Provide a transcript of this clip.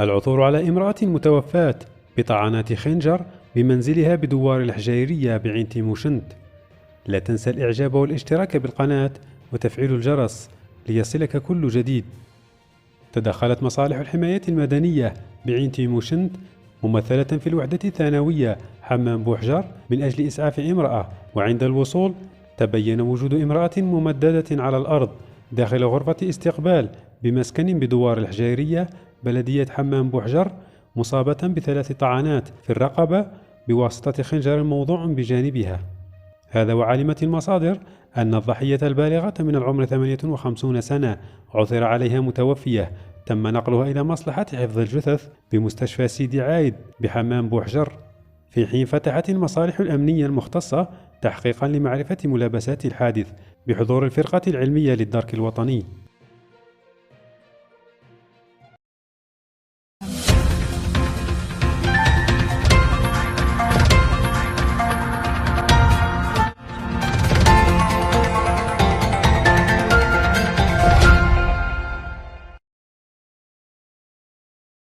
العثور على امرأة متوفاة بطعنات خنجر بمنزلها بدوار الحجيرية بعين تيموشنت. لا تنسى الإعجاب والاشتراك بالقناة وتفعيل الجرس ليصلك كل جديد. تدخلت مصالح الحماية المدنية بعين تيموشنت ممثلة في الوحدة الثانوية حمام بوحجر من أجل إسعاف امرأة، وعند الوصول تبين وجود امرأة ممددة على الأرض داخل غرفة استقبال بمسكن بدوار الحجيرية بلدية حمام بوحجر، مصابة ب3 طعنات في الرقبة بواسطة خنجر موضوع بجانبها. هذا وعلمت المصادر أن الضحية البالغة من العمر 58 سنة عثر عليها متوفية، تم نقلها إلى مصلحة حفظ الجثث بمستشفى سيدي عايد بحمام بوحجر، في حين فتحت المصالح الأمنية المختصة تحقيقا لمعرفة ملابسات الحادث بحضور الفرقة العلمية للدرك الوطني.